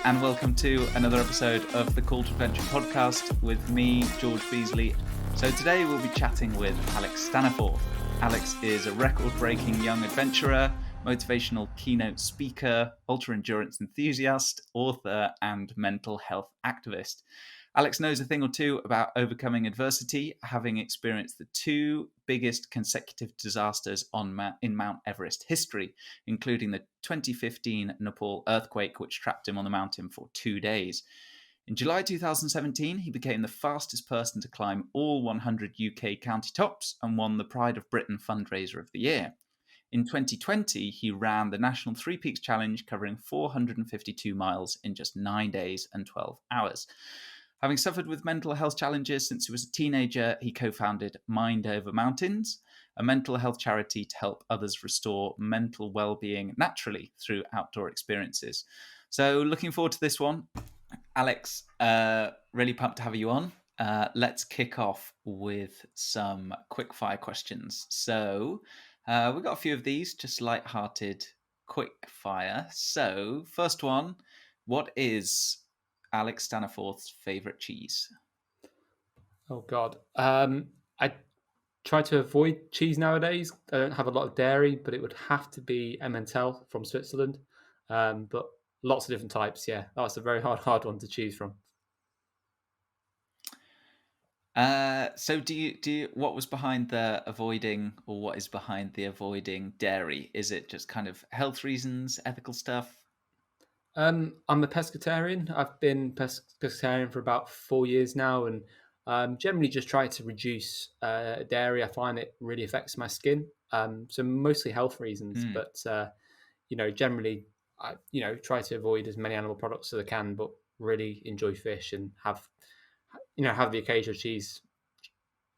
and welcome to another episode of the Call to Adventure podcast with me, George Beasley. So today we'll be chatting with Alex Staniforth. Alex is a record-breaking young adventurer, motivational keynote speaker, ultra-endurance enthusiast, author, and mental health activist. Alex knows a thing or two about overcoming adversity, having experienced the two biggest consecutive disasters in Mount Everest history, including the 2015 Nepal earthquake, which trapped him on the mountain for 2 days. In July 2017, he became the fastest person to climb all 100 UK county tops and won the Pride of Britain Fundraiser of the Year. In 2020, he ran the National Three Peaks Challenge, covering 452 miles in just 9 days and 12 hours. Having suffered with mental health challenges since he was a teenager, he co-founded Mind Over Mountains, a mental health charity to help others restore mental well-being naturally through outdoor experiences. So looking forward to this one. Alex, really pumped to have you on. Let's kick off with some quick fire questions. So we've got a few of these, just light-hearted quick fire. So first one, what is Alex Staniforth's favourite cheese? Oh God, I try to avoid cheese nowadays. I don't have a lot of dairy, but it would have to be Emmental from Switzerland. But lots of different types. Yeah, that's a very hard one to choose from. So do you what was behind the avoiding, or what is behind the avoiding dairy? Is it just kind of health reasons, ethical stuff? I'm a pescatarian. I've been pescatarian for about 4 years now, and generally just try to reduce dairy. I find it really affects my skin. So mostly health reasons, but generally I try to avoid as many animal products as I can, but really enjoy fish and have the occasional cheese.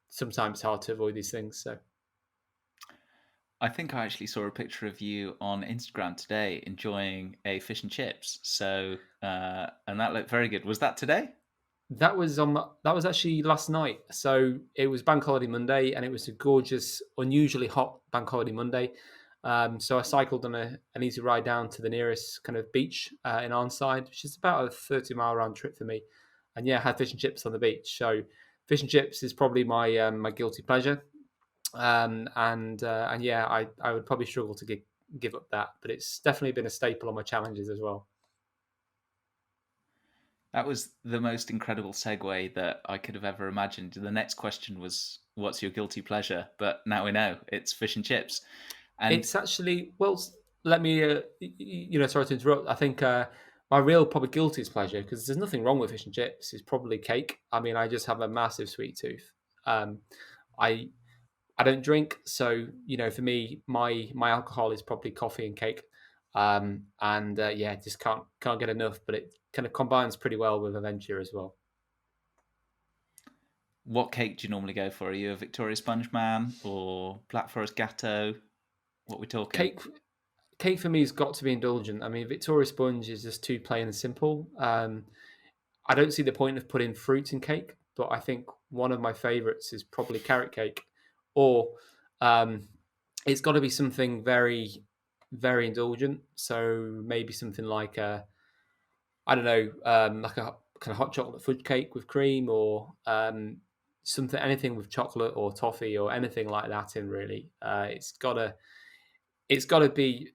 Sometimes it's hard to avoid these things. So I think I actually saw a picture of you on Instagram today enjoying a fish and chips. So and that looked very good. Was that today? that was actually last night. So it was Bank Holiday Monday, and it was a gorgeous, unusually hot Bank Holiday Monday. So I cycled on an easy ride down to the nearest kind of beach in Arnside, which is about a 30-mile round trip for me. And yeah, I had fish and chips on the beach. So fish and chips is probably my guilty pleasure. And yeah, I would probably struggle to give up that, but it's definitely been a staple on my challenges as well. That was the most incredible segue that I could have ever imagined. The next question was, what's your guilty pleasure? But now we know it's fish and chips. And It's actually, well, let me, sorry to interrupt. I think my real probably guiltiest pleasure, because there's nothing wrong with fish and chips, is probably cake. I mean, I just have a massive sweet tooth. Um, I I don't drink, so for me, my alcohol is probably coffee and cake. And yeah, just can't get enough. But it kind of combines pretty well with adventure as well. what cake do you normally go for? Are you a Victoria Sponge man or Black Forest Gatto? What are we talking? Cake cake for me has got to be indulgent. I mean, Victoria Sponge is just too plain and simple. I don't see the point of putting fruit in cake, but I think one of my favourites is probably carrot cake, or um, it's got to be something very, very indulgent. So maybe something like I don't know, like a kind of hot chocolate fudge cake with cream, or anything with chocolate or toffee or anything like that. In really, it's gotta be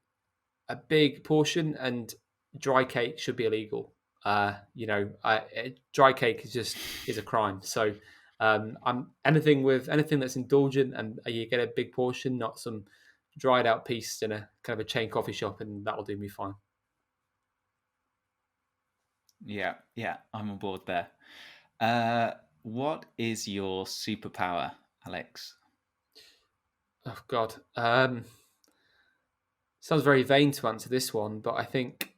a big portion, and dry cake should be illegal. Dry cake is a crime. So I'm anything that's indulgent, and you get a big portion, not some dried out piece in a kind of a chain coffee shop, and that'll do me fine. Yeah, I'm on board there. Uh, what is your superpower, Alex? Oh God, sounds very vain to answer this one, but I think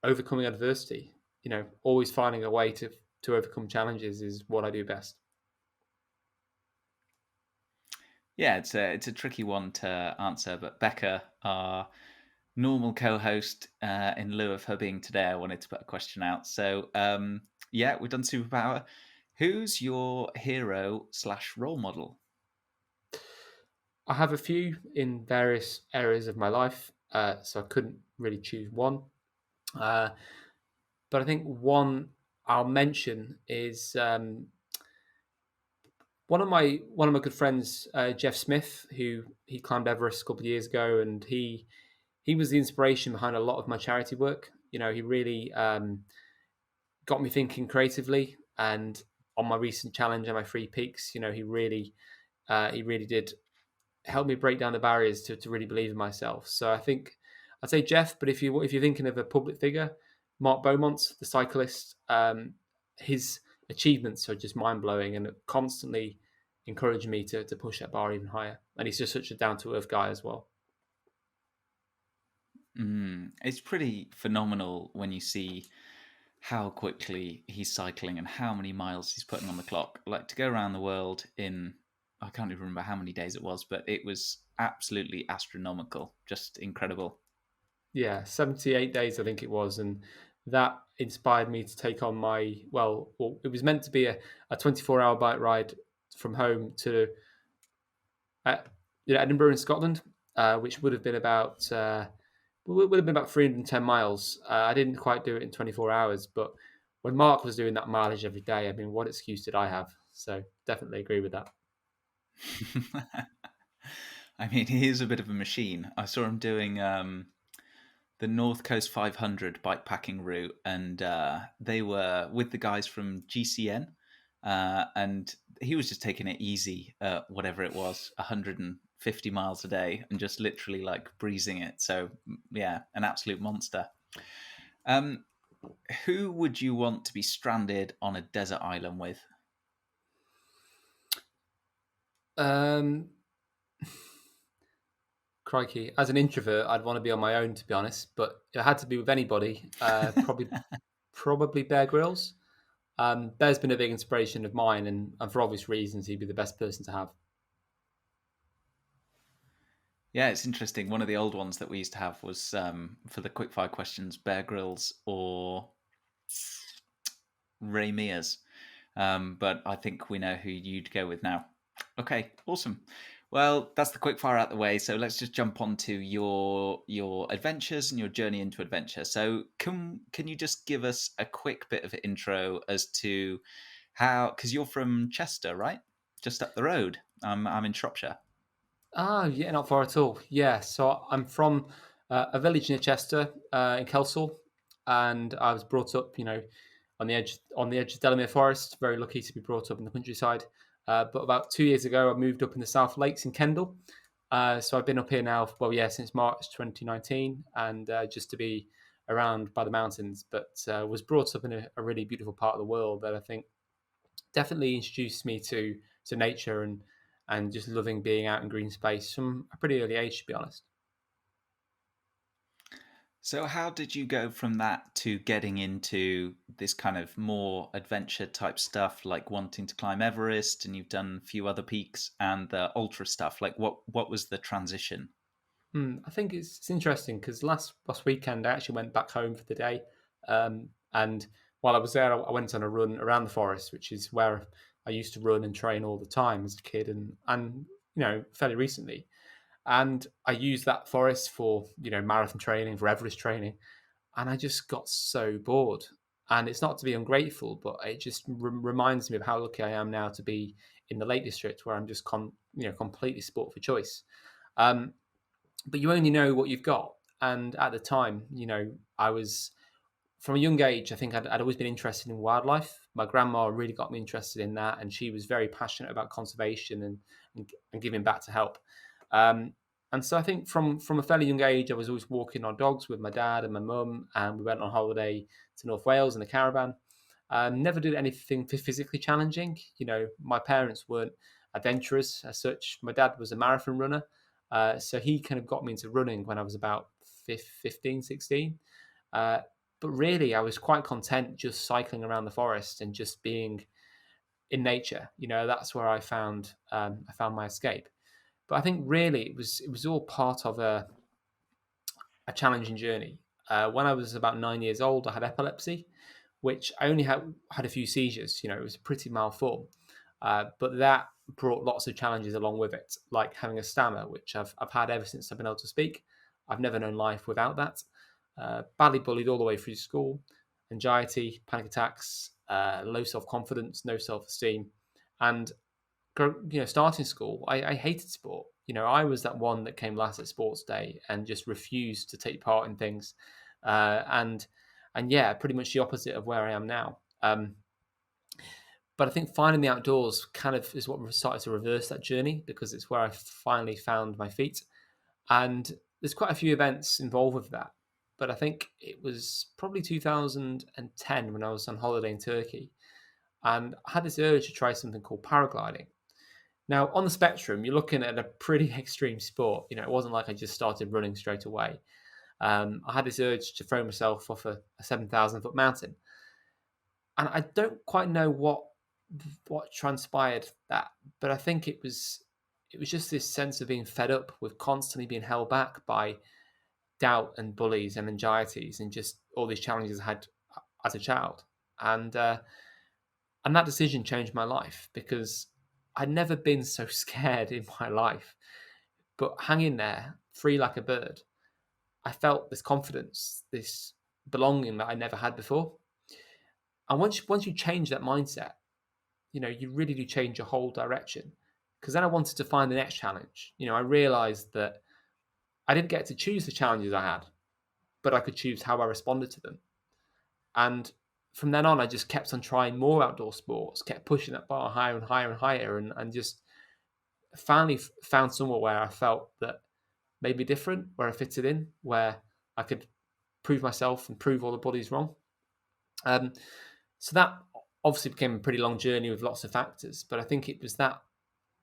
overcoming adversity. Always finding a way to overcome challenges is what I do best. Yeah, it's a tricky one to answer, but Becca, our normal co-host, in lieu of her being today, I wanted to put a question out. So, yeah, we've done superpower. Who's your hero slash role model? I have a few in various areas of my life, so I couldn't really choose one. Uh, But I think one I'll mention is one of my good friends, Jeff Smith, who he climbed Everest a couple of years ago, and he was the inspiration behind a lot of my charity work. He really got me thinking creatively, and on my recent challenge and my 3 peaks, he really did help me break down the barriers to really believe in myself. So I think I'd say Jeff, but if you're thinking of a public figure, Mark Beaumont, the cyclist, his achievements are just mind blowing and constantly encourage me to push that bar even higher. And he's just such a down to earth guy as well. It's pretty phenomenal when you see how quickly he's cycling and how many miles he's putting on the clock. Like to go around the world in, I can't even remember how many days it was, but it was absolutely astronomical. Just incredible. Yeah, 78 days I think it was, and that inspired me to take on well, it was meant to be a 24-hour bike ride from home to uh, Edinburgh in Scotland, which would have been about 310 miles. I didn't quite do it in 24 hours, but when Mark was doing that mileage every day, I mean, what excuse did I have? So definitely agree with that. I mean, he is a bit of a machine. I saw him doing the North Coast 500 bikepacking route, and they were with the guys from GCN, and he was just taking it easy, whatever it was, 150 miles a day, and just literally like breezing it. So yeah, an absolute monster. Um, who would you want to be stranded on a desert island with? Um, Crikey, as an introvert, I'd want to be on my own, to be honest. But if I had to be with anybody, probably Bear Grylls. Bear's been a big inspiration of mine, and for obvious reasons, he'd be the best person to have. Yeah, it's interesting. One of the old ones that we used to have was for the quickfire questions, Bear Grylls or Ray Mears. But I think we know who you'd go with now. Okay, awesome. Well, that's the quickfire out the way. So let's just jump on to your adventures and your journey into adventure. So can you just give us a quick bit of intro as to how? Because you're from Chester, right? Just up the road. I'm in Shropshire. Ah, yeah, not far at all. Yeah, so I'm from a village near Chester in Kelsall, and I was brought up, on the edge of Delamere Forest. Very lucky to be brought up in the countryside. But about 2 years ago, I moved up in the South Lakes in Kendal. So I've been up here now, well, yeah, since March 2019, and just to be around by the mountains. But was brought up in a really beautiful part of the world that I think definitely introduced me to nature and just loving being out in green space from a pretty early age, to be honest. So, how did you go from that to getting into this kind of more adventure type stuff, like wanting to climb Everest, and you've done a few other peaks and the ultra stuff? Like, what was the transition? I think it's interesting because last weekend I actually went back home for the day, and while I was there, I went on a run around the forest, which is where I used to run and train all the time as a kid, and fairly recently. And I used that forest for marathon training, for Everest training, and I just got so bored. And it's not to be ungrateful, but it just reminds me of how lucky I am now to be in the Lake District, where I'm just completely sport for choice. Um, but you only know what you've got. And at the time, I was from a young age. I think I'd always been interested in wildlife. My grandma really got me interested in that, and she was very passionate about conservation and giving back to help. Um, and so I think from a fairly young age, I was always walking our dogs with my dad and my mum, and we went on holiday to North Wales in a caravan. Never did anything physically challenging. My parents weren't adventurous as such. My dad was a marathon runner, so he kind of got me into running when I was about 15, 16. Uh, but really, I was quite content just cycling around the forest and just being in nature. That's where I found my escape. But I think really it was all part of a challenging journey. When I was about 9 years old, I had epilepsy, which I only had a few seizures. It was a pretty mild form, but that brought lots of challenges along with it, like having a stammer, which I've had ever since I've been able to speak. I've never known life without that. Badly bullied all the way through school, anxiety, panic attacks, low self-confidence, no self-esteem. And starting school, I hated sport. I was that one that came last at sports day and just refused to take part in things. And yeah, pretty much the opposite of where I am now. But I think finding the outdoors kind of is what started to reverse that journey, because it's where I finally found my feet. And there's quite a few events involved with that. But I think it was probably 2010 when I was on holiday in Turkey. And I had this urge to try something called paragliding. Now, on the spectrum, you're looking at a pretty extreme sport. It wasn't like I just started running straight away. I had this urge to throw myself off a 7,000-foot mountain. And I don't quite know what transpired that, but I think it was just this sense of being fed up with constantly being held back by doubt and bullies and anxieties and just all these challenges I had as a child. And that decision changed my life, because I'd never been so scared in my life. But hanging there, free like a bird, I felt this confidence, this belonging that I never had before. And once you change that mindset, you really do change your whole direction. Because then I wanted to find the next challenge. I realized that I didn't get to choose the challenges I had, but I could choose how I responded to them. And from then on, I just kept on trying more outdoor sports, kept pushing that bar higher and higher and higher, and just finally found somewhere where I felt that maybe different, where I fitted in, where I could prove myself and prove all the buddies wrong. So that obviously became a pretty long journey with lots of factors, but I think it was that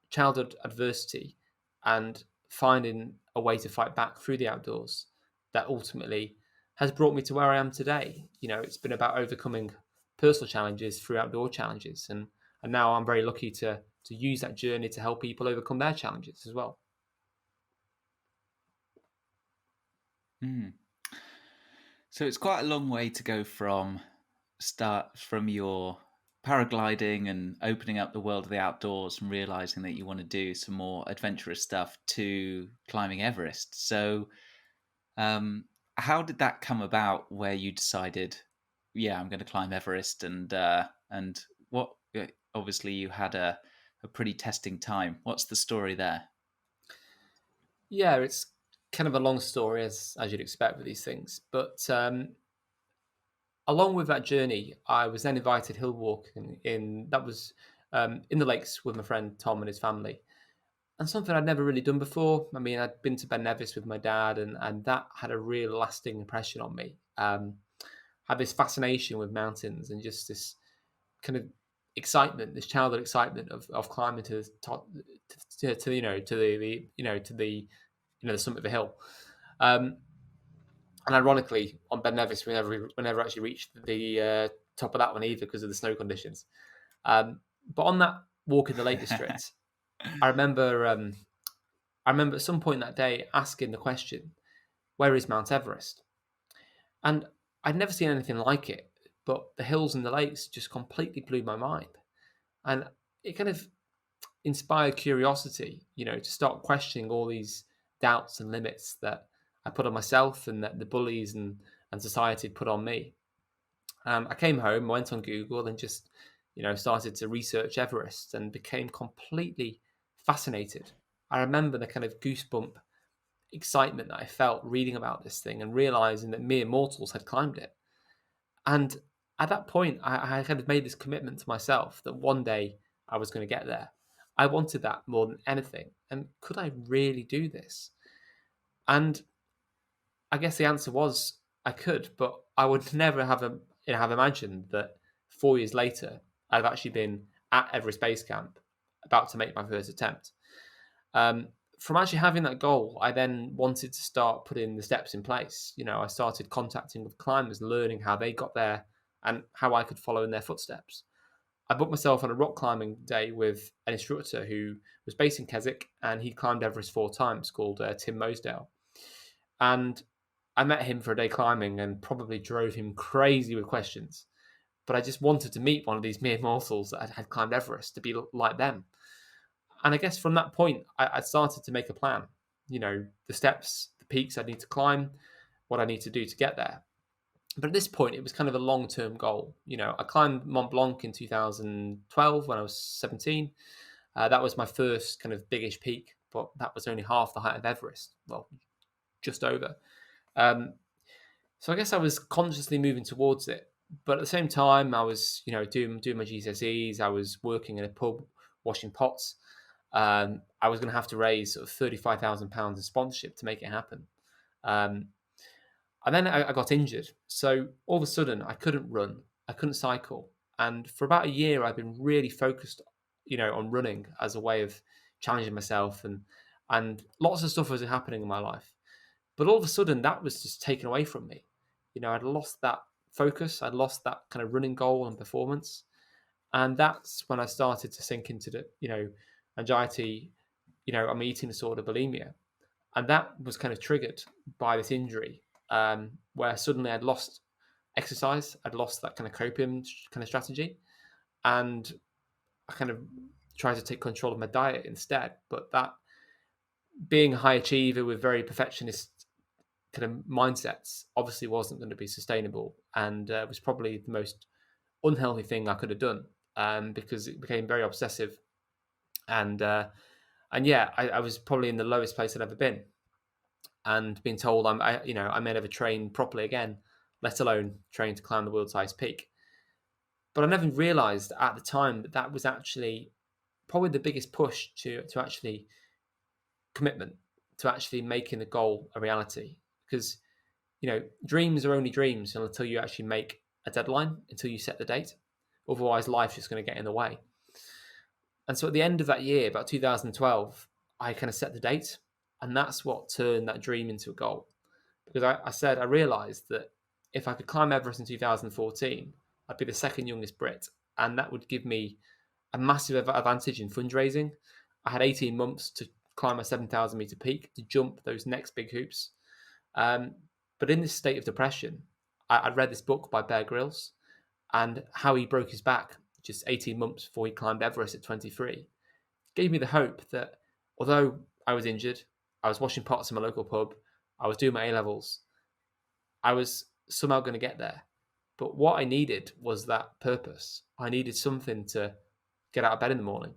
childhood adversity and finding a way to fight back through the outdoors that ultimately has brought me to where I am today. It's been about overcoming personal challenges through outdoor challenges, and now I'm very lucky to use that journey to help people overcome their challenges as well. So it's quite a long way to go from your paragliding and opening up the world of the outdoors and realizing that you want to do some more adventurous stuff to climbing Everest. So how did that come about, where you decided, yeah, I'm going to climb Everest, and what, obviously you had a pretty testing time. What's the story there? Yeah, it's kind of a long story, as you'd expect with these things. But along with that journey, I was then invited hill walking in the lakes with my friend Tom and his family, and something I'd never really done before. I mean, I'd been to Ben Nevis with my dad, and that had a real lasting impression on me. Had this fascination with mountains and just this kind of excitement, this childhood excitement of climbing to the top, to the summit of a hill. And ironically, on Ben Nevis, we never actually reached the top of that one either, because of the snow conditions. But on that walk in the Lake District, I remember at some point that day asking the question, "Where is Mount Everest?" And I'd never seen anything like it, but the hills and the lakes just completely blew my mind. And it kind of inspired curiosity, to start questioning all these doubts and limits that I put on myself and that the bullies and society had put on me. I came home, went on Google, and just, started to research Everest and became completely fascinated. I remember the kind of goosebump excitement that I felt reading about this thing and realizing that mere mortals had climbed it. And at that point, I kind of made this commitment to myself that one day I was going to get there. I wanted that more than anything. And could I really do this? And I guess the answer was I could, but I would never have imagined that 4 years later I've actually been at Everest Base Camp, about to make my first attempt. From actually having that goal, I then wanted to start putting the steps in place. I started contacting with climbers, learning how they got there and how I could follow in their footsteps. I booked myself on a rock climbing day with an instructor who was based in Keswick, and he climbed Everest 4 times, called Tim Mosdale. And I met him for a day climbing and probably drove him crazy with questions. But I just wanted to meet one of these mere mortals that had climbed Everest, to be like them. And I guess from that point, I started to make a plan. The steps, the peaks I need to climb, what I need to do to get there. But at this point, it was kind of a long-term goal. I climbed Mont Blanc in 2012 when I was 17. That was my first kind of biggish peak, but that was only half the height of Everest. Well, just over. Um, so I guess I was consciously moving towards it. But at the same time, I was, doing my GCSEs. I was working in a pub, washing pots. I was going to have to raise sort of £35,000 in sponsorship to make it happen. Um, and then I got injured. So all of a sudden, I couldn't run. I couldn't cycle. And for about a year, I've been really focused, on running as a way of challenging myself. And lots of stuff was happening in my life. But all of a sudden, that was just taken away from me. I'd lost that focus. I'd lost that kind of running goal and performance. And that's when I started to sink into the, anxiety, I'm eating disorder, bulimia. And that was kind of triggered by this injury, where suddenly I'd lost exercise. I'd lost that kind of coping kind of strategy. And I kind of tried to take control of my diet instead. But that being a high achiever with very perfectionist kind of mindsets obviously wasn't going to be sustainable, and was probably the most unhealthy thing I could have done, because it became very obsessive, and yeah, I was probably in the lowest place I'd ever been, and being told I may never train properly again, let alone train to climb the world's highest peak. But I never realised at the time that that was actually probably the biggest push to actually commitment, to actually making the goal a reality, because dreams are only dreams until you actually make a deadline, until you set the date. Otherwise, life's just going to get in the way. And so at the end of that year, about 2012, I kind of set the date. And that's what turned that dream into a goal. Because I realized that if I could climb Everest in 2014, I'd be the second youngest Brit. And that would give me a massive advantage in fundraising. I had 18 months to climb a 7,000 meter peak, to jump those next big hoops. But in this state of depression, I'd read this book by Bear Grylls, and how he broke his back just 18 months before he climbed Everest at 23 gave me the hope that although I was injured, I was washing pots in my local pub, I was doing my A-levels, I was somehow going to get there. But what I needed was that purpose. I needed something to get out of bed in the morning.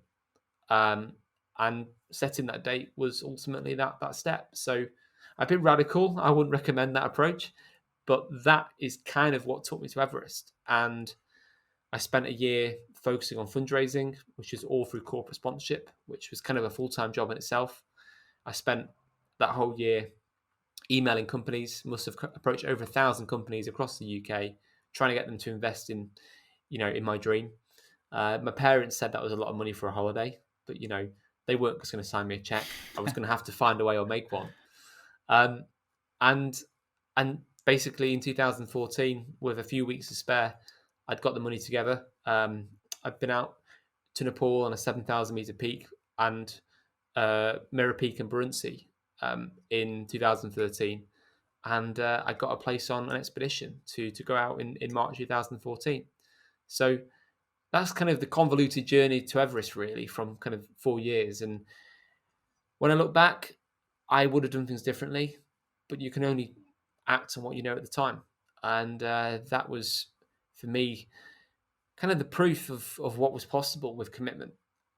And setting that date was ultimately that step. So a bit radical. I wouldn't recommend that approach, but that is kind of what took me to Everest. And I spent a year focusing on fundraising, which is all through corporate sponsorship, which was kind of a full-time job in itself. I spent that whole year emailing companies, must have approached over 1,000 companies across the UK, trying to get them to invest in my dream. My parents said that was a lot of money for a holiday, but they weren't just going to sign me a check. I was going to have to find a way or make one. And basically in 2014, with a few weeks to spare, I'd got the money together. I'd been out to Nepal on a 7,000 meter peak, and Mirror Peak and Burunsi in 2013. And I got a place on an expedition to go out in March 2014. So that's kind of the convoluted journey to Everest, really, from kind of 4 years. And when I look back, I would have done things differently, but you can only act on what you know at the time. And that was, for me, kind of the proof of what was possible with commitment.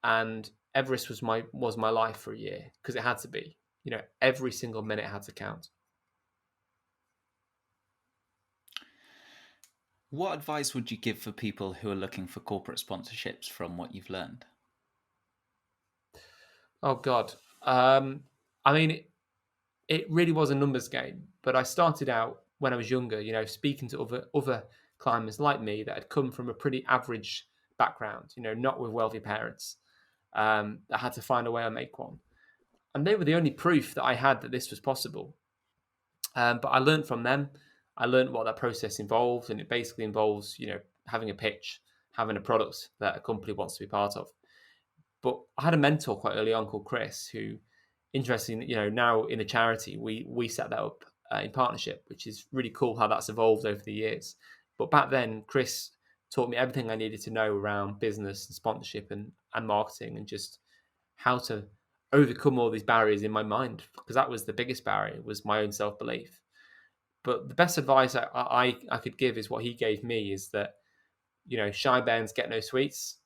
And Everest was my life for a year, because it had to be. Every single minute had to count. What advice would you give for people who are looking for corporate sponsorships from what you've learned? Oh God, I mean, it really was a numbers game. But I started out when I was younger, speaking to other climbers like me that had come from a pretty average background, not with wealthy parents, that had to find a way to make one. And they were the only proof that I had that this was possible. But I learned from them. I learned what that process involves, and it basically involves, having a pitch, having a product that a company wants to be part of. But I had a mentor quite early on called Chris, who, interesting, now in a charity, we set that up in partnership, which is really cool how that's evolved over the years. But back then, Chris taught me everything I needed to know around business and sponsorship and marketing, and just how to overcome all these barriers in my mind, because that was the biggest barrier, was my own self-belief. But the best advice I could give is what he gave me, is that, shy bairns get no sweets.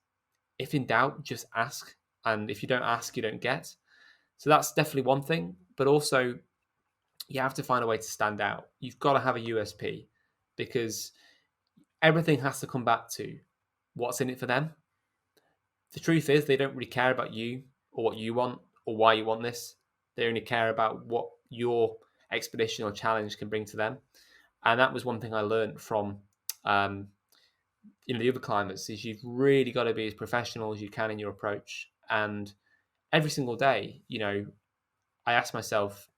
If in doubt, just ask. And if you don't ask, you don't get. So that's definitely one thing. But also, you have to find a way to stand out. You've got to have a USP, because everything has to come back to what's in it for them. The truth is, they don't really care about you or what you want or why you want this. They only care about what your expedition or challenge can bring to them. And that was one thing I learned from um, the other climbers, is you've really got to be as professional as you can in your approach. And every single day, I ask myself,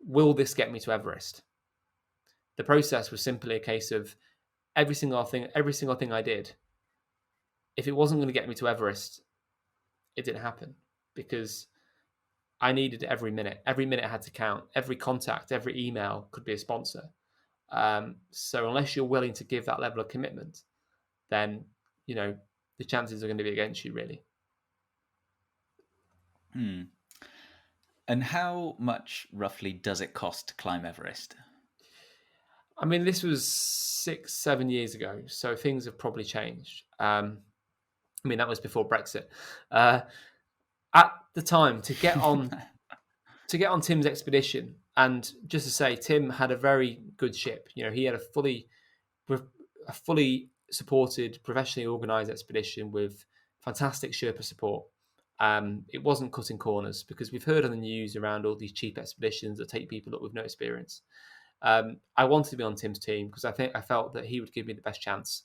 will this get me to Everest? The process was simply a case of every single thing I did. If it wasn't going to get me to Everest, it didn't happen, because I needed every minute. Every minute had to count. Every contact, every email could be a sponsor. So unless you're willing to give that level of commitment, then the chances are going to be against you, really. And how much roughly does it cost to climb Everest? I mean, this was 6-7 years ago, so things have probably changed. That was before Brexit. At the time, to get on Tim's expedition, and just to say, Tim had a very good ship. He had a fully supported, professionally organised expedition with fantastic Sherpa support. It wasn't cutting corners, because we've heard on the news around all these cheap expeditions that take people up with no experience. I wanted to be on Tim's team because I felt that he would give me the best chance.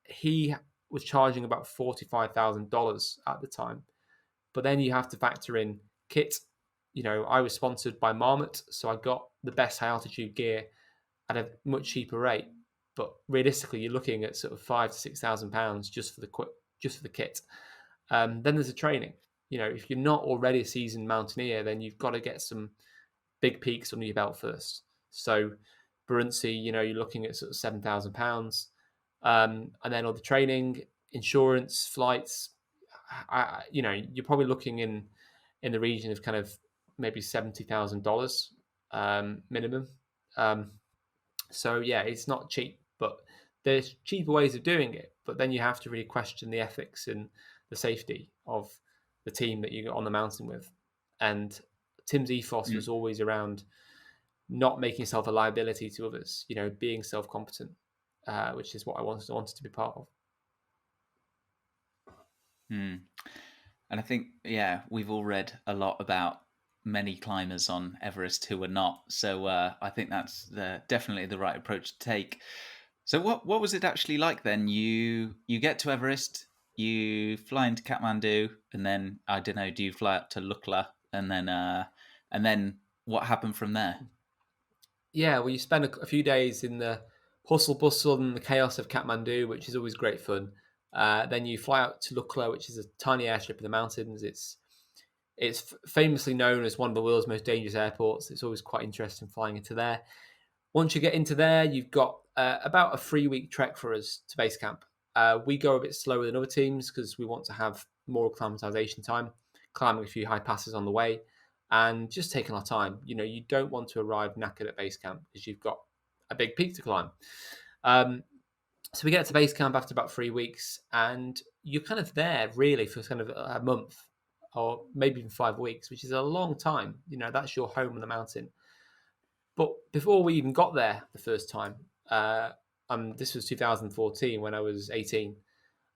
He was charging about $45,000 at the time, but then you have to factor in kit. I was sponsored by Marmot, so I got the best high altitude gear at a much cheaper rate. But realistically, you're looking at sort of £5,000 to £6,000 just for the kit. Then there's the training. If you're not already a seasoned mountaineer, then you've got to get some big peaks under your belt first. So Bruntsea, you're looking at sort of £7,000, and then all the training, insurance, flights. You're probably looking in the region of kind of maybe $70,000 minimum. So yeah, it's not cheap, but there's cheaper ways of doing it. But then you have to really question the ethics and the safety of the team that you get on the mountain with. And Tim's ethos was always around not making yourself a liability to others, being self-competent, which is what I wanted to be part of. And I think, we've all read a lot about many climbers on Everest who are not. So I think that's definitely the right approach to take. So what was it actually like then? You get to Everest, you fly into Kathmandu, and then, I don't know, do you fly up to Lukla, and then what happened from there? Yeah, well, you spend a few days in the hustle bustle and the chaos of Kathmandu, which is always great fun. Then you fly out to Lukla, which is a tiny airstrip in the mountains. It's famously known as one of the world's most dangerous airports. It's always quite interesting flying into there. Once you get into there, you've got about a 3-week trek for us to base camp. We go a bit slower than other teams because we want to have more acclimatization time, climbing a few high passes on the way, and just taking our time. You don't want to arrive knackered at base camp because you've got a big peak to climb. So we get to base camp after about 3 weeks, and you're kind of there really for kind of a month or maybe even 5 weeks, which is a long time. That's your home on the mountain. But before we even got there the first time, this was 2014 when I was 18,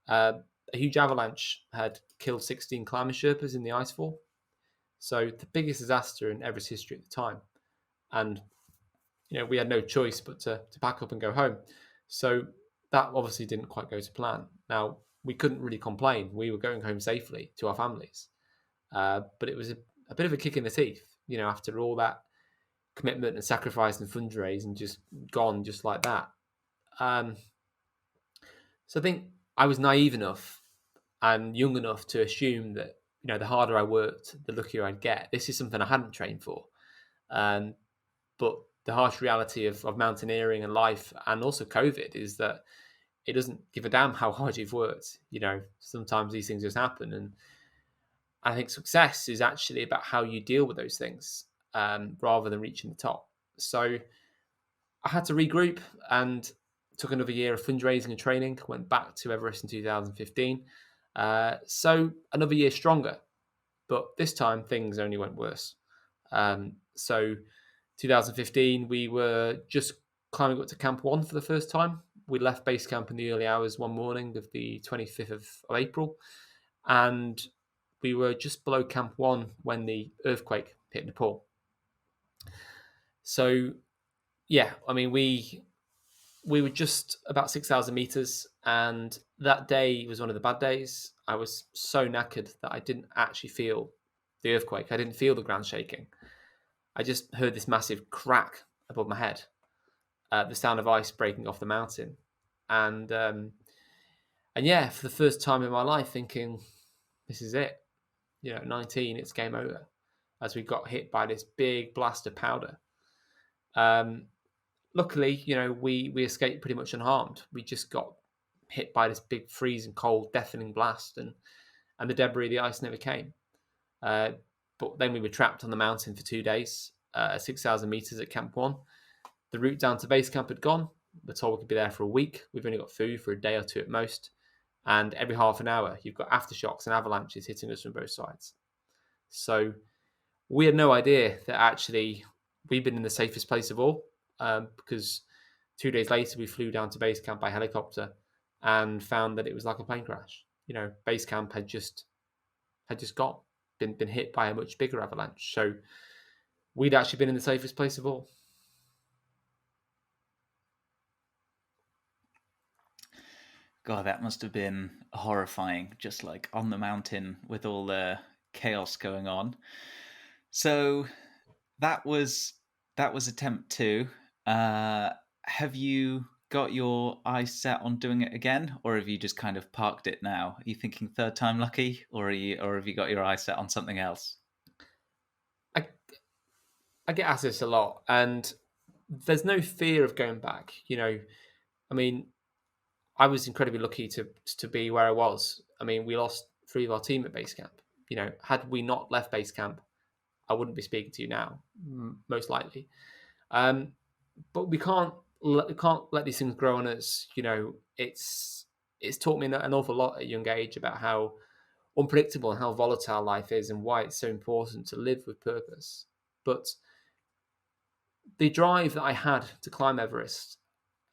a huge avalanche had killed 16 climber Sherpas in the icefall. So the biggest disaster in Everest history at the time. And, we had no choice but to pack up and go home. So that obviously didn't quite go to plan. Now, we couldn't really complain. We were going home safely to our families. But it was a bit of a kick in the teeth, after all that commitment and sacrifice and fundraise and just gone just like that. So I think I was naive enough and young enough to assume that, the harder I worked, the luckier I'd get. This is something I hadn't trained for. But the harsh reality of mountaineering and life, and also COVID, is that it doesn't give a damn how hard you've worked. Sometimes these things just happen. And I think success is actually about how you deal with those things, rather than reaching the top. So I had to regroup and took another year of fundraising and training. Went back to Everest in 2015. So another year stronger, but this time things only went worse. So 2015, we were just climbing up to Camp 1 for the first time. We left base camp in the early hours one morning of the 25th of April, and we were just below Camp 1 when the earthquake hit Nepal. So, yeah, I mean, we were just about 6,000 meters, and that day was one of the bad days. I was so knackered that I didn't actually feel the earthquake. I didn't feel the ground shaking. I just heard this massive crack above my head, the sound of ice breaking off the mountain, and yeah, for the first time in my life, thinking, this is it. 19, it's game over, as we got hit by this big blast of powder. Luckily, we escaped pretty much unharmed. We just got hit by this big freezing cold, deafening blast, and the debris, the ice never came. But then we were trapped on the mountain for 2 days, 6,000 meters at Camp 1. The route down to base camp had gone. We're told we could be there for a week. We've only got food for a day or two at most. And every half an hour, you've got aftershocks and avalanches hitting us from both sides. So we had no idea that actually we'd been in the safest place of all, because 2 days later, we flew down to base camp by helicopter and found that it was like a plane crash. Base camp had just been hit by a much bigger avalanche. So we'd actually been in the safest place of all. God, that must have been horrifying, just like on the mountain with all the chaos going on. So that was attempt 2. Have you got your eyes set on doing it again, or have you just kind of parked it now? Are you thinking third time lucky, or have you got your eyes set on something else? I get asked this a lot, and there's no fear of going back. I mean, I was incredibly lucky to be where I was. I mean, we lost 3 of our team at base camp. Had we not left base camp, I wouldn't be speaking to you now, most likely. But we can't let these things grow on us. It's taught me an awful lot at a young age about how unpredictable and how volatile life is, and why it's so important to live with purpose. But the drive that I had to climb Everest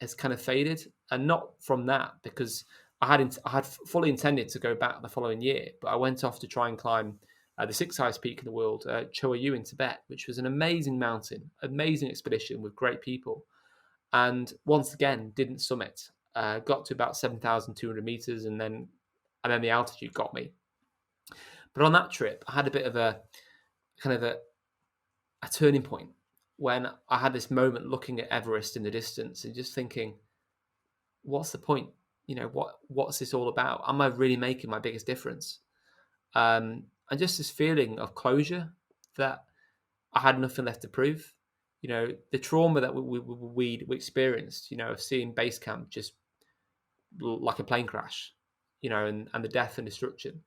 has kind of faded, and not from that, because I had fully intended to go back the following year, but I went off to try and climb the 6th highest peak in the world, Cho Oyu in Tibet, which was an amazing mountain, amazing expedition with great people, and once again didn't summit. Got to about 7,200 meters, and then the altitude got me. But on that trip, I had a bit of a kind of a turning point when I had this moment looking at Everest in the distance and just thinking, what's the point? What's this all about? Am I really making my biggest difference? And just this feeling of closure, that I had nothing left to prove. The trauma that we experienced, of seeing base camp just like a plane crash, and the death and destruction,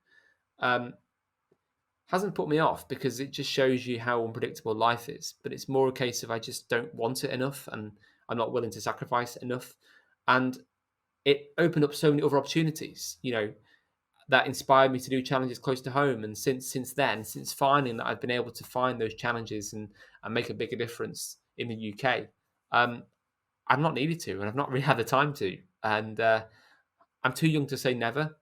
hasn't put me off, because it just shows you how unpredictable life is. But it's more a case of I just don't want it enough, and I'm not willing to sacrifice it enough. And it opened up so many other opportunities, that inspired me to do challenges close to home. And since then, since finding that I've been able to find those challenges and make a bigger difference in the UK, I've not needed to, and I've not really had the time to. And I'm too young to say never,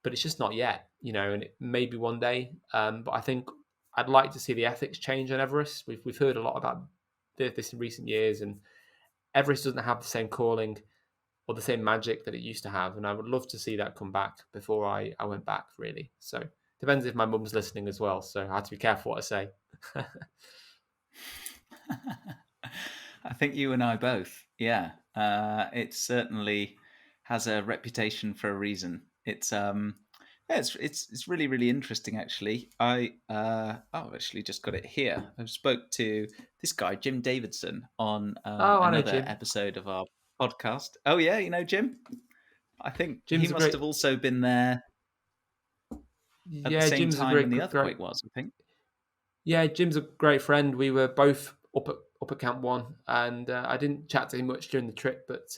but it's just not yet, and it may be one day. But I think I'd like to see the ethics change on Everest. We've heard a lot about this in recent years, and Everest doesn't have the same calling or the same magic that it used to have. And I would love to see that come back before I went back, really. So depends if my mum's listening as well. So I have to be careful what I say. I think you and I both. Yeah. It certainly has a reputation for a reason. It's really, really interesting, actually. I've actually just got it here. I spoke to this guy, Jim Davidson, on another episode of our podcast. Oh yeah, you know Jim? I think Jim's he must have also been there at the same Jim's time when the earthquake was, I think. Yeah, Jim's a great friend. We were both up up at Camp One, and I didn't chat to him much during the trip. But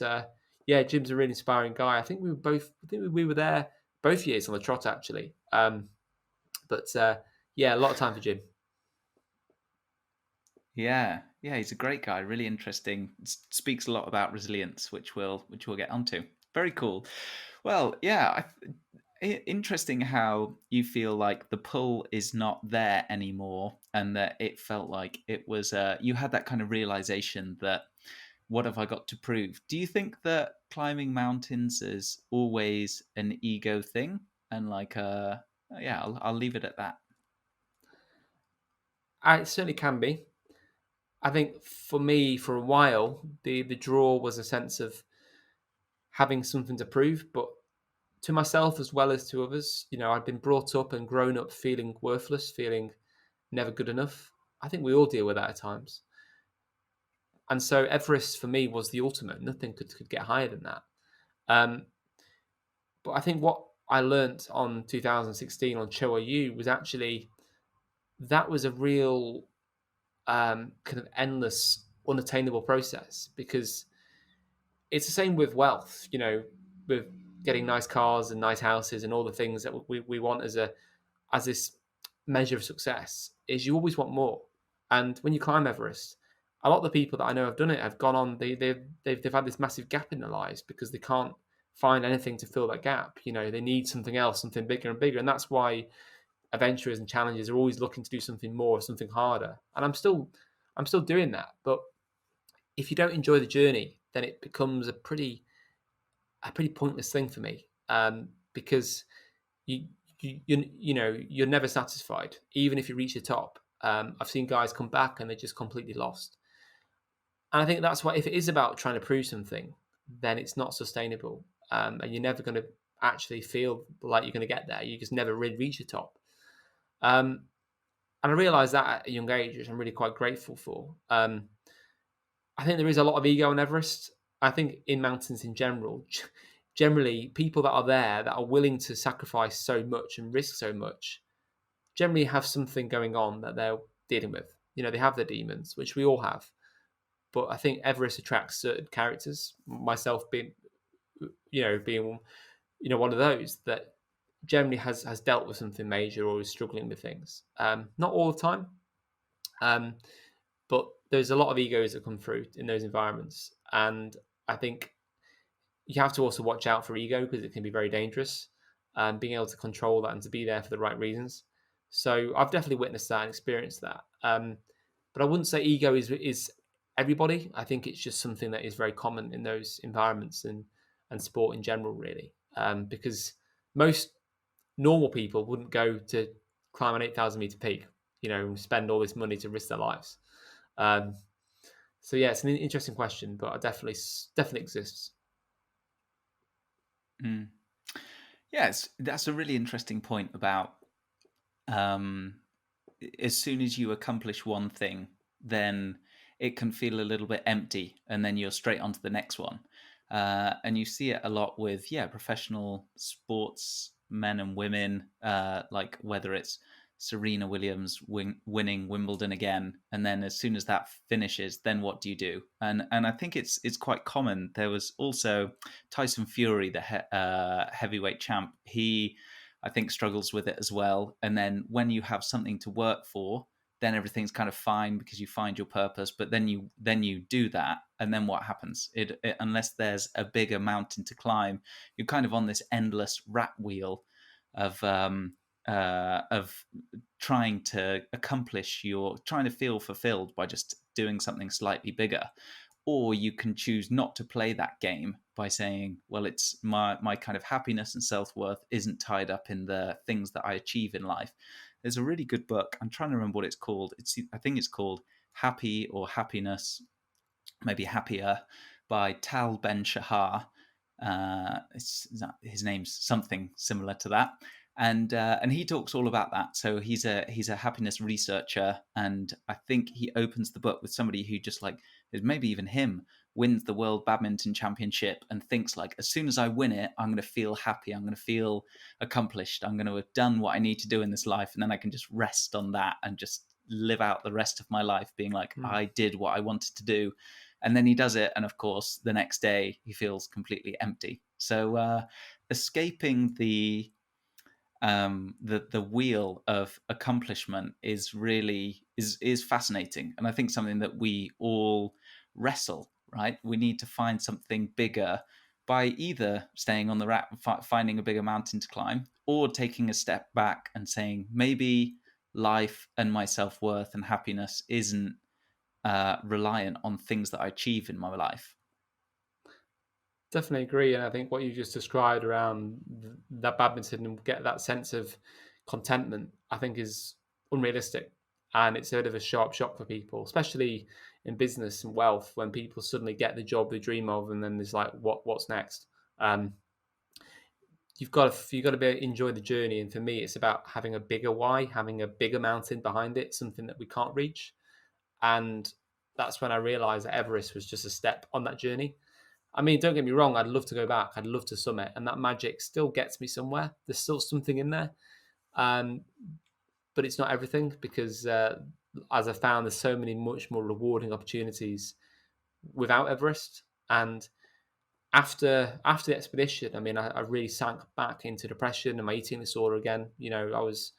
yeah, Jim's a really inspiring guy. I think we were there both years on the trot actually. But yeah, a lot of time for Jim. Yeah, yeah, he's a great guy, really interesting. Speaks a lot about resilience, which we'll get onto. Very cool. Well, yeah, interesting how you feel like the pull is not there anymore, and that it felt like it was. You had that kind of realization that what have I got to prove? Do you think that climbing mountains is always an ego thing? And like, yeah, I'll leave it at that. It certainly can be. I think for me, for a while, the draw was a sense of having something to prove, but to myself as well as to others. I'd been brought up and grown up feeling worthless, feeling never good enough. I think we all deal with that at times. And so Everest for me was the ultimate. Nothing could get higher than that. Um, but I think what I learnt on 2016 on Choa was actually that was a real kind of endless, unattainable process because it's the same with wealth, with getting nice cars and nice houses and all the things that we want as this measure of success is you always want more. And when you climb Everest, a lot of the people that I know have done it have gone on. They've had this massive gap in their lives because they can't find anything to fill that gap. They need something else, something bigger and bigger, and that's why adventurers and challengers are always looking to do something more, something harder. And I'm still doing that. But if you don't enjoy the journey, then it becomes a pretty pointless thing for me, because you you're never satisfied, even if you reach the top. I've seen guys come back and they're just completely lost. And I think that's why, if it is about trying to prove something, then it's not sustainable, and you're never going to actually feel like you're going to get there. You just never really reach the top. Um, and I realised that at a young age, which I'm really quite grateful for. I think there is a lot of ego on Everest. I think in mountains in general, generally people that are there that are willing to sacrifice so much and risk so much generally have something going on that they're dealing with. They have their demons, which we all have. But I think Everest attracts certain characters, myself being one of those that generally has dealt with something major or is struggling with things. Not all the time, um, but there's a lot of egos that come through in those environments, and I think you have to also watch out for ego because it can be very dangerous. Being able to control that and to be there for the right reasons. So I've definitely witnessed that and experienced that. But I wouldn't say ego is everybody. I think it's just something that is very common in those environments and sport in general, really. Because most normal people wouldn't go to climb an 8,000 meter peak, and spend all this money to risk their lives. Um, so yeah, it's an interesting question, but it definitely exists. Mm. Yes, that's a really interesting point about um, as soon as you accomplish one thing, then it can feel a little bit empty, and then you're straight on to the next one. And you see it a lot with professional sports men and women, like whether it's Serena Williams winning Wimbledon again, and then as soon as that finishes, then what do you do? And I think it's quite common. There was also Tyson Fury, the heavyweight champ. He, I think, struggles with it as well. And then when you have something to work for, then everything's kind of fine because you find your purpose. But then you do that, and then what happens? Unless there's a bigger mountain to climb, you're kind of on this endless rat wheel of trying to trying to feel fulfilled by just doing something slightly bigger. Or you can choose not to play that game by saying, well, it's my kind of happiness and self-worth isn't tied up in the things that I achieve in life. There's a really good book. I'm trying to remember what it's called. I think it's called Happy or Happiness, maybe Happier, by Tal Ben Shahar. His name's something similar to that, and he talks all about that. So he's a happiness researcher, and I think he opens the book with somebody who just like is maybe even him wins the World Badminton Championship and thinks like, as soon as I win it, I'm going to feel happy, I'm going to feel accomplished, I'm going to have done what I need to do in this life, and then I can just rest on that and just live out the rest of my life being like, Mm. I did what I wanted to do. And then he does it, and of course the next day he feels completely empty. So escaping the wheel of accomplishment is really is fascinating, and I think something that we all wrestle. Right, we need to find something bigger by either staying on the rat, finding a bigger mountain to climb, or taking a step back and saying maybe life and my self-worth and happiness isn't reliant on things that I achieve in my life. Definitely agree, and I think what you just described around that badminton and get that sense of contentment, I think is unrealistic, and it's a bit of a sharp shock for people, especially in business and wealth, when people suddenly get the job they dream of, and then there's like, what's next? Um, you've got to enjoy the journey, and for me, it's about having a bigger why, having a bigger mountain behind it, something that we can't reach, and that's when I realized that Everest was just a step on that journey. I mean, don't get me wrong, I'd love to go back. I'd love to summit, and that magic still gets me somewhere. There's still something in there, um, but it's not everything because, as I found, there's so many much more rewarding opportunities without Everest. And after the expedition, I mean, I really sank back into depression and my eating disorder again. I was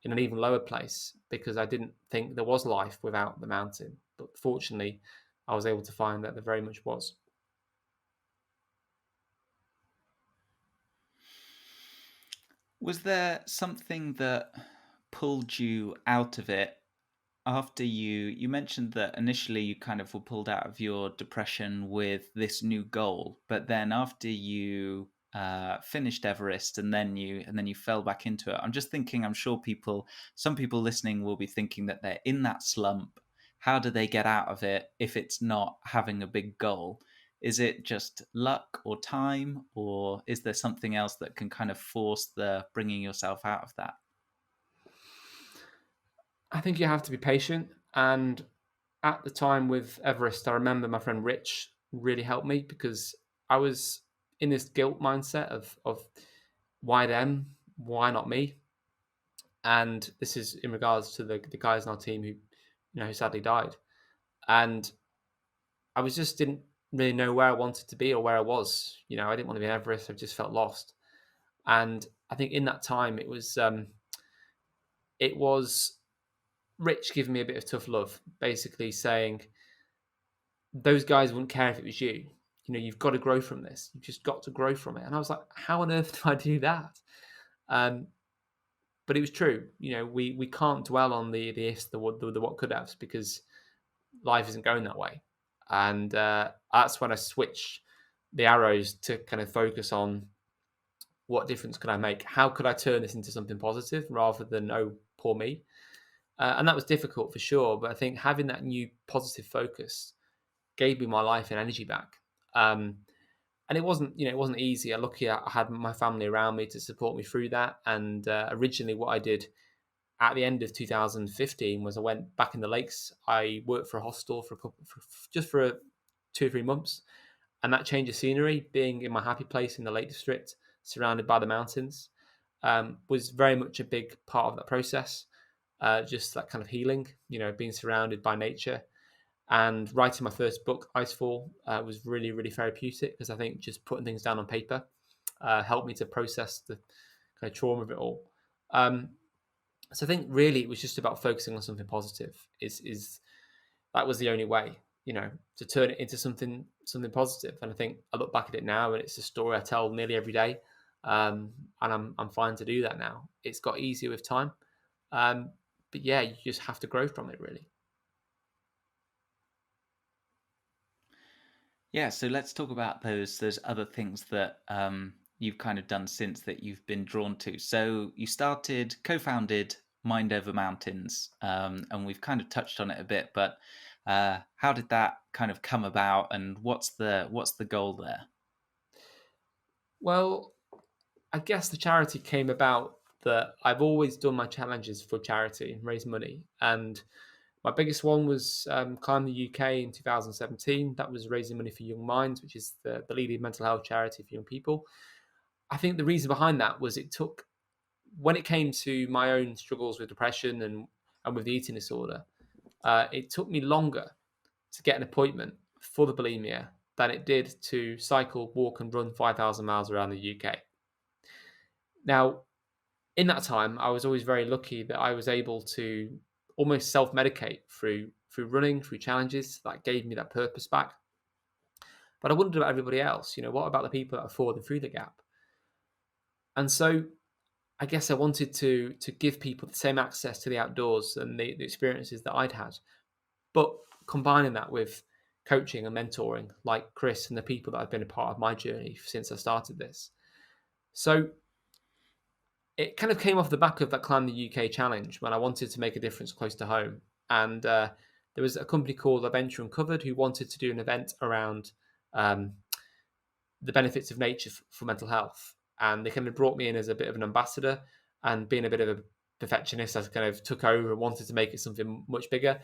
in an even lower place because I didn't think there was life without the mountain. But fortunately, I was able to find that there very much was. Was there something that pulled you out of it after you mentioned that initially you kind of were pulled out of your depression with this new goal, but then after you finished Everest and then you fell back into it? I'm just thinking, I'm sure some people listening will be thinking that they're in that slump. How do they get out of it if it's not having a big goal? Is it just luck or time, or is there something else that can kind of force the bringing yourself out of that? I think you have to be patient. And at the time with Everest, I remember my friend Rich really helped me because I was in this guilt mindset of why them, why not me? And this is in regards to the guys in our team who sadly died. And I was just didn't really know where I wanted to be or where I was. I didn't want to be in Everest. I just felt lost. And I think in that time it was Rich giving me a bit of tough love, basically saying those guys wouldn't care if it was you. You've got to grow from this. You've just got to grow from it. And I was like, how on earth do I do that? Um, but it was true. We can't dwell on the ifs, the what could haves, because life isn't going that way. And that's when I switched the arrows to kind of focus on what difference could I make? How could I turn this into something positive rather than, oh, poor me? And that was difficult for sure. But I think having that new positive focus gave me my life and energy back. And it wasn't easy. I'm lucky I had my family around me to support me through that. And originally, what I did at the end of 2015 was I went back in the lakes. I worked for a hostel for 2 or 3 months, and that change of scenery, being in my happy place in the Lake District, surrounded by the mountains, was very much a big part of that process. Just that kind of healing, being surrounded by nature. And writing my first book, Icefall, was really, really therapeutic because I think just putting things down on paper helped me to process the kind of trauma of it all. So I think really it was just about focusing on something positive. Is That was the only way, to turn it into something positive. And I think I look back at it now, and it's a story I tell nearly every day. And I'm fine to do that now. It's got easier with time, but yeah, you just have to grow from it, really. Yeah, so let's talk about those other things that you've kind of done since that you've been drawn to. So you co-founded Mind Over Mountains, and we've kind of touched on it a bit, but how did that kind of come about, and what's the goal there? Well, I guess the charity came about that I've always done my challenges for charity and raise money. And my biggest one was Climb the UK in 2017. That was raising money for Young Minds, which is the leading mental health charity for young people. I think the reason behind that was when it came to my own struggles with depression, and and with the eating disorder, it took me longer to get an appointment for the bulimia than it did to cycle, walk, and run 5,000 miles around the UK. Now, in that time, I was always very lucky that I was able to almost self-medicate through running, through challenges that gave me that purpose back. But I wondered about everybody else. What about the people that are falling through the gap? And so I guess I wanted to give people the same access to the outdoors and the experiences that I'd had, but combining that with coaching and mentoring like Chris and the people that have been a part of my journey since I started this. So it kind of came off the back of that Climb the UK challenge when I wanted to make a difference close to home. And there was a company called Adventure Uncovered who wanted to do an event around um, the benefits of nature for mental health. And they kind of brought me in as a bit of an ambassador, and being a bit of a perfectionist, I kind of took over and wanted to make it something much bigger.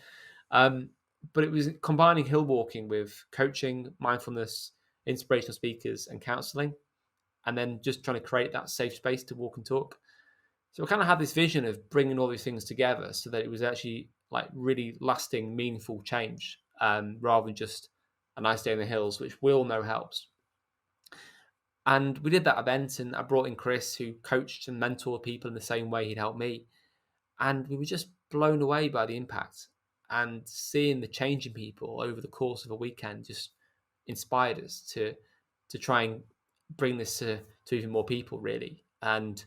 But it was combining hill walking with coaching, mindfulness, inspirational speakers, and counseling, and then just trying to create that safe space to walk and talk. So I kind of had this vision of bringing all these things together so that it was actually like really lasting, meaningful change, rather than just a nice day in the hills, which we all know helps. And we did that event, and I brought in Chris, who coached and mentored people in the same way he'd helped me. And we were just blown away by the impact, and seeing the change in people over the course of a weekend just inspired us to try and bring this to even more people, really. And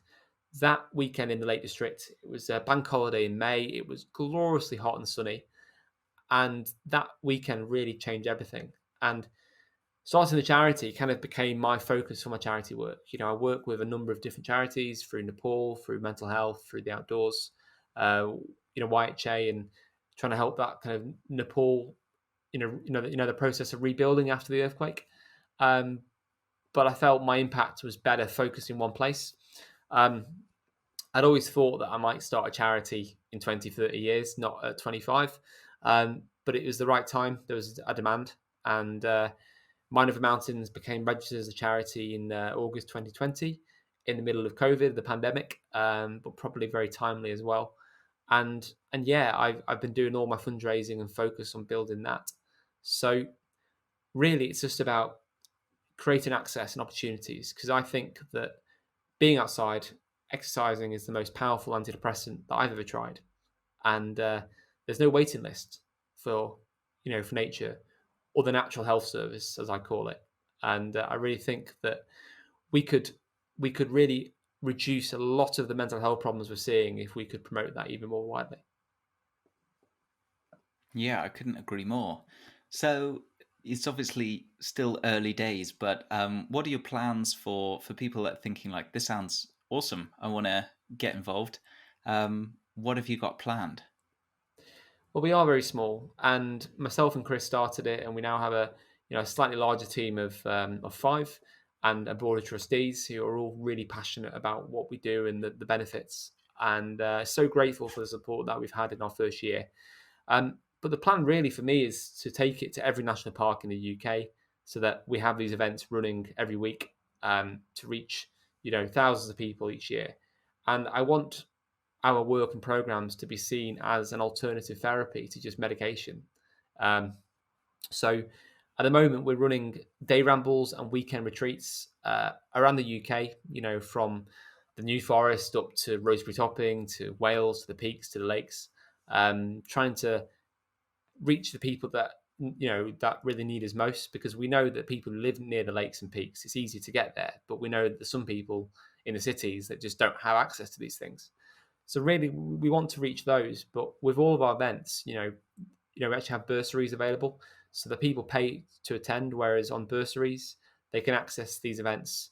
that weekend in the Lake District, it was a bank holiday in May. It was gloriously hot and sunny. And that weekend really changed everything. And starting the charity kind of became my focus for my charity work. I work with a number of different charities through Nepal, through mental health, through the outdoors, YHA, and trying to help that kind of Nepal, the process of rebuilding after the earthquake. But I felt my impact was better focused in one place. I'd always thought that I might start a charity in 20, 30 years, not at 25. But it was the right time. There was a demand, and Mind Over Mountains became registered as a charity in August 2020, in the middle of COVID, the pandemic, but probably very timely as well. And yeah, I've been doing all my fundraising and focus on building that. So really, it's just about creating access and opportunities, because I think that being outside, exercising is the most powerful antidepressant that I've ever tried. And there's no waiting list for nature, or the natural health service, as I call it. And I really think that we could really reduce a lot of the mental health problems we're seeing if we could promote that even more widely. Yeah, I couldn't agree more. So it's obviously still early days, but what are your plans for people that are thinking like, this sounds awesome, I want to get involved? What have you got planned? Well, we are very small, and myself and Chris started it, and we now have a slightly larger team of 5, and a board of trustees who are all really passionate about what we do and the benefits, and so grateful for the support that we've had in our first year. But the plan really for me is to take it to every national park in the UK, so that we have these events running every week, to reach thousands of people each year. And I want our work and programs to be seen as an alternative therapy to just medication. So at the moment, we're running day rambles and weekend retreats around the UK, from the New Forest up to Rosebery Topping, to Wales, to the peaks, to the lakes, trying to reach the people that that really need us most, because we know that people who live near the lakes and peaks, it's easy to get there, but we know that there's some people in the cities that just don't have access to these things. So really, we want to reach those. But with all of our events, we actually have bursaries available, so that people pay to attend. Whereas on bursaries, they can access these events,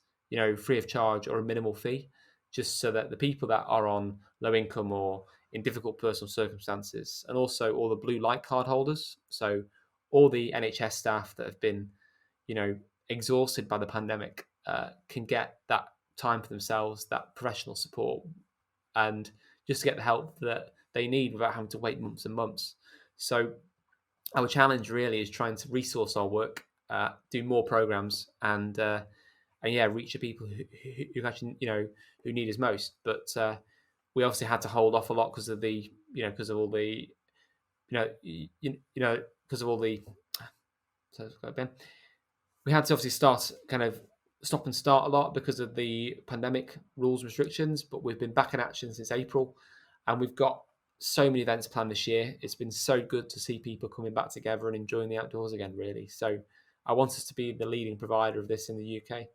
free of charge or a minimal fee, just so that the people that are on low income or in difficult personal circumstances, and also all the blue light card holders, so all the NHS staff that have been, exhausted by the pandemic, can get that time for themselves, that professional support, and just to get the help that they need without having to wait months and months. So our challenge really is trying to resource our work, do more programs, and yeah, reach the people who actually who need us most. But we obviously had to hold off a lot because of the, because of all the, because of all the, so Ben, we had to obviously stop and start a lot because of the pandemic rules and restrictions, but we've been back in action since April, and we've got so many events planned this year. It's been so good to see people coming back together and enjoying the outdoors again, really. So I want us to be the leading provider of this in the UK.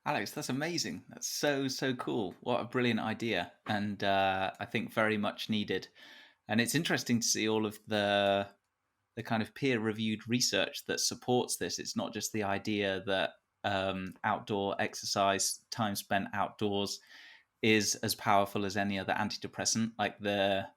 Alex, that's amazing. That's so cool. What a brilliant idea, and I think very much needed. And it's interesting to see all of the kind of peer-reviewed research that supports this. It's not just the idea that outdoor exercise, time spent outdoors, is as powerful as any other antidepressant. Like the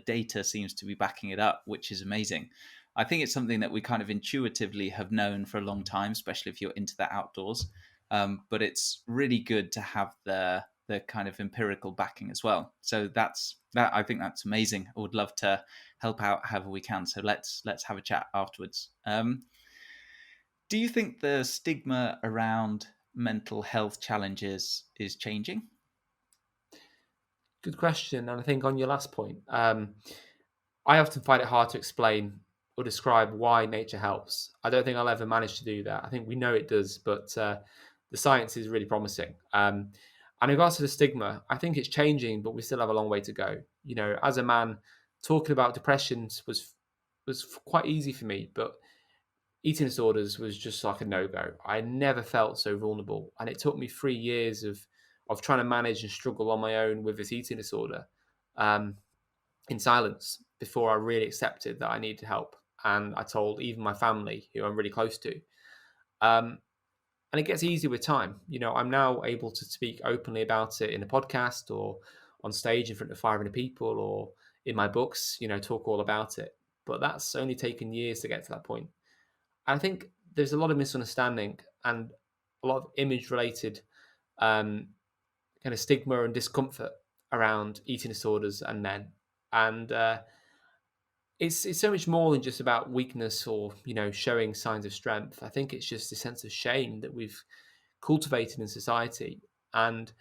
data seems to be backing it up, which is amazing. I think it's something that we kind of intuitively have known for a long time, especially if you're into the outdoors. But it's really good to have the kind of empirical backing as well. So that's that. I think that's amazing. I would love to help out however we can. So let's have a chat afterwards. Do you think the stigma around mental health challenges is changing? Good question. And I think on your last point, I often find it hard to explain or describe why nature helps. I don't think I'll ever manage to do that. I think we know it does, but the science is really promising. And in regards to the stigma, I think it's changing, but we still have a long way to go. As a man, talking about depression was quite easy for me, but eating disorders was just like a no-go. I never felt so vulnerable, and it took me 3 years of trying to manage and struggle on my own with this eating disorder, in silence, before I really accepted that I needed help. And I told even my family, who I'm really close to. And it gets easier with time. I'm now able to speak openly about it in a podcast or on stage in front of 500 people or in my books, talk all about it. But that's only taken years to get to that point. And I think there's a lot of misunderstanding and a lot of image related kind of stigma and discomfort around eating disorders and men. And it's so much more than just about weakness or showing signs of strength. I think it's just a sense of shame that we've cultivated in society. And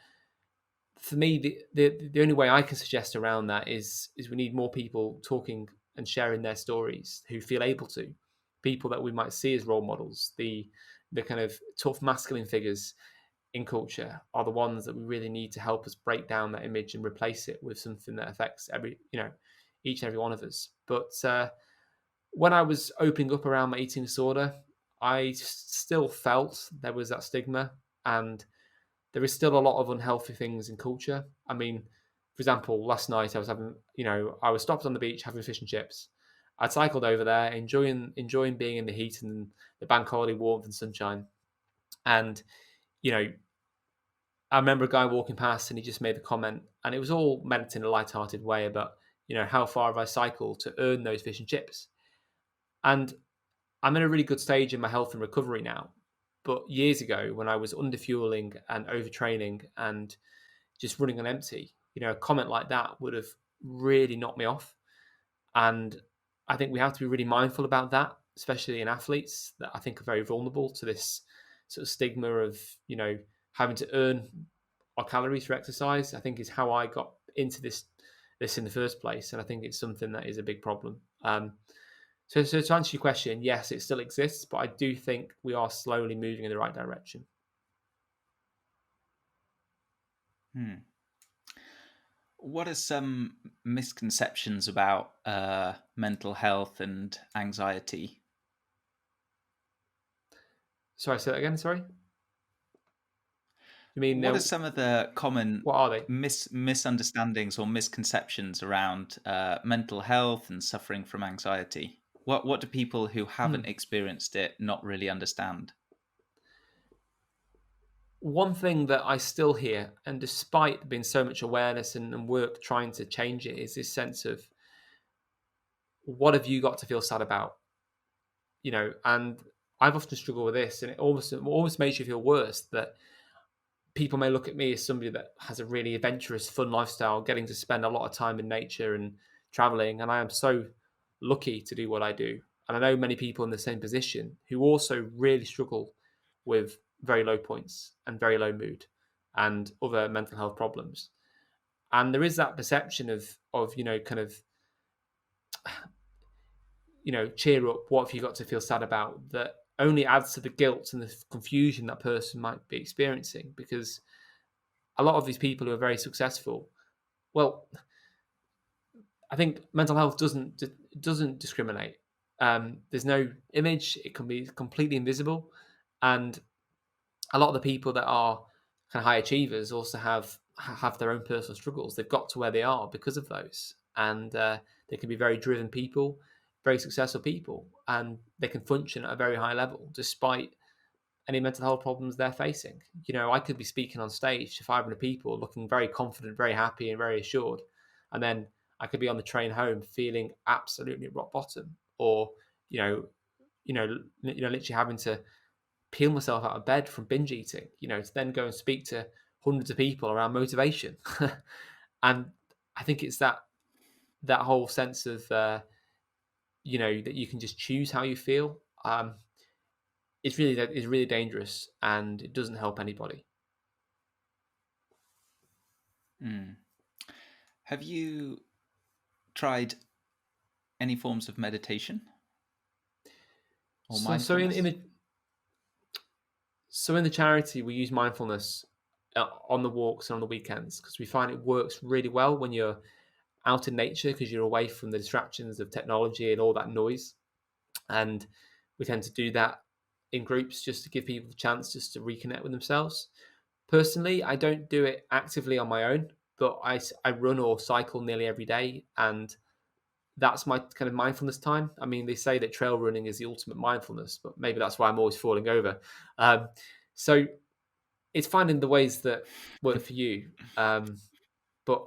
for me, the only way I can suggest around that is we need more people talking and sharing their stories who feel able to. People that we might see as role models, the kind of tough masculine figures in culture are the ones that we really need to help us break down that image and replace it with something that affects each and every one of us. But when I was opening up around my eating disorder, I still felt there was that stigma, and there is still a lot of unhealthy things in culture. I mean, for example, last night I was stopped on the beach having fish and chips. I'd cycled over there, enjoying being in the heat and the bank holiday warmth and sunshine. And, you know, I remember a guy walking past and he just made a comment, and it was all meant in a light-hearted way about, how far have I cycled to earn those fish and chips? And I'm in a really good stage in my health and recovery now. But years ago, when I was underfueling and overtraining and just running on empty, a comment like that would have really knocked me off. And I think we have to be really mindful about that, especially in athletes that I think are very vulnerable to this sort of stigma of, having to earn our calories for exercise. I think is how I got into this in the first place. And I think it's something that is a big problem. So to answer your question, yes, it still exists, but I do think we are slowly moving in the right direction. What are some misconceptions about mental health and anxiety? Sorry, say that again. Sorry. You mean What are some of the common what are they? misunderstandings or misconceptions around mental health and suffering from anxiety? What do people who haven't experienced it not really understand? One thing that I still hear, and despite being so much awareness and work trying to change it, is this sense of what have you got to feel sad about? And I've often struggled with this, and it almost makes you feel worse that people may look at me as somebody that has a really adventurous, fun lifestyle, getting to spend a lot of time in nature and traveling. And I am so lucky to do what I do. And I know many people in the same position who also really struggle with very low points and very low mood. and other mental health problems. And there is that perception of kind of cheer up. What have you got to feel sad about? That only adds to the guilt and the confusion that person might be experiencing, because a lot of these people who are very successful, well, I think mental health doesn't discriminate. There's no image; it can be completely invisible, and a lot of the people that are kind of high achievers also have their own personal struggles. They've got to where they are because of those, and they can be very driven people, very successful people, and they can function at a very high level despite any mental health problems they're facing. I could be speaking on stage to 500 people, looking very confident, very happy, and very assured, and then I could be on the train home feeling absolutely rock bottom, or literally having to peel myself out of bed from binge eating, to then go and speak to hundreds of people around motivation. And I think it's that whole sense of that you can just choose how you feel. It's really dangerous, and it doesn't help anybody. Have you tried any forms of meditation or So, mindfulness? in the charity, we use mindfulness on the walks and on the weekends, because we find it works really well when you're out in nature, because you're away from the distractions of technology and all that noise. And we tend to do that in groups just to give people the chance just to reconnect with themselves. Personally, I don't do it actively on my own, but I run or cycle nearly every day, and that's my kind of mindfulness time. I mean, they say that trail running is the ultimate mindfulness, but maybe that's why I'm always falling over. So it's finding the ways that work for you. But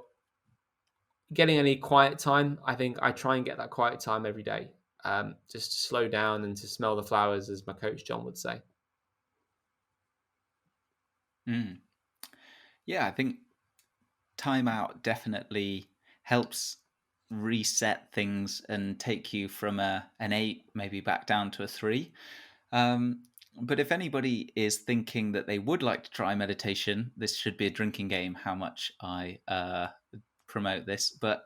getting any quiet time, I think I try and get that quiet time every day, just to slow down and to smell the flowers, as my coach John would say. Yeah, I think time out definitely helps reset things and take you from an 8 maybe back down to a 3. But if anybody is thinking that they would like to try meditation, this should be a drinking game how much I promote this. But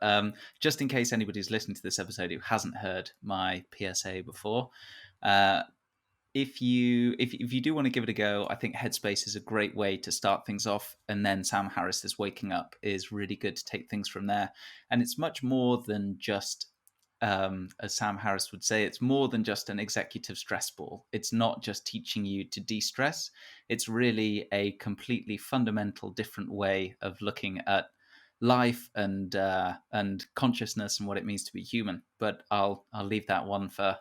just in case anybody's listening to this episode who hasn't heard my PSA before, if you do want to give it a go, I think Headspace is a great way to start things off, and then Sam Harris's Waking Up is really good to take things from there. And it's much more than just, as Sam Harris would say, it's more than just an executive stress ball. It's not just teaching you to de-stress. It's really a completely fundamental different way of looking at life and consciousness and what it means to be human. But I'll leave that one for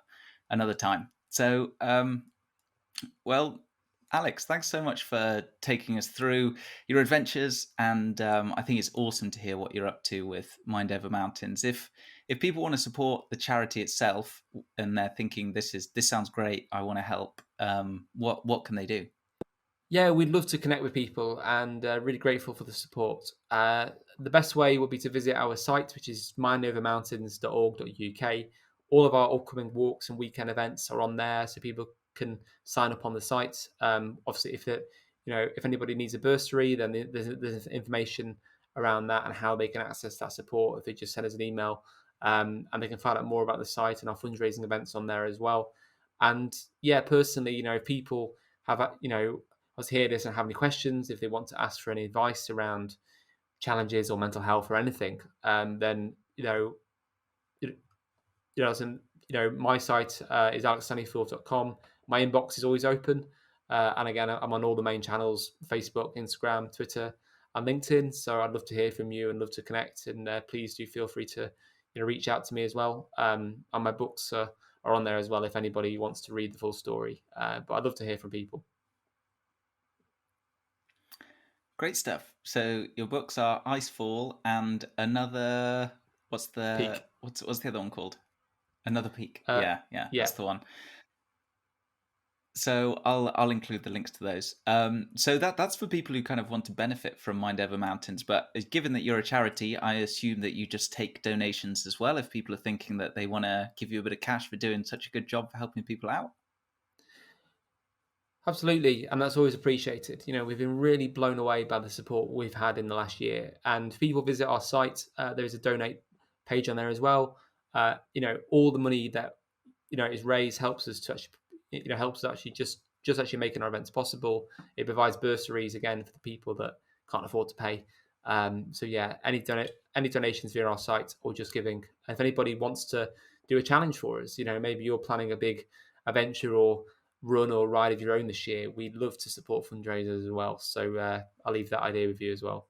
another time. So, well, Alex, thanks so much for taking us through your adventures, and I think it's awesome to hear what you're up to with Mind Over Mountains. If people want to support the charity itself and they're thinking this sounds great, I want to help, what can they do? Yeah, we'd love to connect with people, and really grateful for the support. The best way would be to visit our site, which is mindovermountains.org.uk. All of our upcoming walks and weekend events are on there, so people can sign up on the site. Obviously, if anybody needs a bursary, then there's information around that and how they can access that support if they just send us an email. And they can find out more about the site and our fundraising events on there as well. And yeah, personally, if people have us hear this and have any questions, if they want to ask for any advice around challenges or mental health or anything, then my site is alexstaniforth.com. My inbox is always open, and again, I'm on all the main channels: Facebook, Instagram, Twitter, and LinkedIn. So I'd love to hear from you and love to connect. And please do feel free to reach out to me as well. And my books are on there as well if anybody wants to read the full story. But I'd love to hear from people. Great stuff. So your books are Icefall and another. What's the Peak. what's the other one called? Another Peak. Uh, Yeah, yeah. that's the one. So I'll include the links to those. So that's for people who kind of want to benefit from Mind Over Mountains. But given that you're a charity, I assume that you just take donations as well. If people are thinking that they want to give you a bit of cash for doing such a good job for helping people out. Absolutely, and that's always appreciated. We've been really blown away by the support we've had in the last year. And if people visit our site, there's a donate page on there as well. All the money that is raised helps us to actually, helps us actually just actually making our events possible. It provides bursaries again for the people that can't afford to pay. So yeah, any donations via our site or just giving. If anybody wants to do a challenge for us, maybe you're planning a big adventure or run or ride of your own this year, we'd love to support fundraisers as well. So I'll leave that idea with you as well.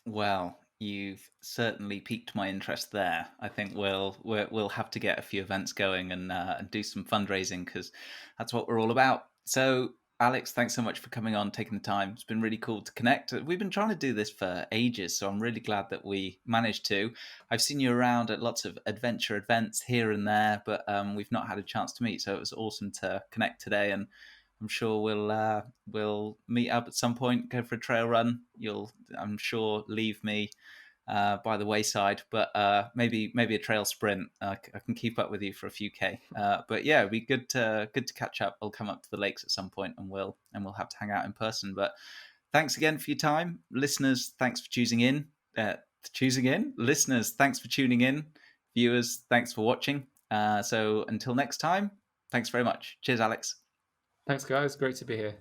Well, you've certainly piqued my interest there. I think we'll have to get a few events going and do some fundraising, because that's what we're all about. So, Alex, thanks so much for coming on, taking the time. It's been really cool to connect. We've been trying to do this for ages, so I'm really glad that we managed to. I've seen you around at lots of adventure events here and there, but we've not had a chance to meet. So it was awesome to connect today, and I'm sure we'll meet up at some point, go for a trail run. You'll, I'm sure, leave me by the wayside, but maybe a trail sprint. I can keep up with you for a few k. But yeah, it'd be good to catch up. I'll come up to the lakes at some point, and we'll have to hang out in person. But thanks again for your time, listeners. Thanks for choosing in. Listeners, thanks for tuning in. Viewers, thanks for watching. So until next time, thanks very much. Cheers, Alex. Thanks, guys. Great to be here.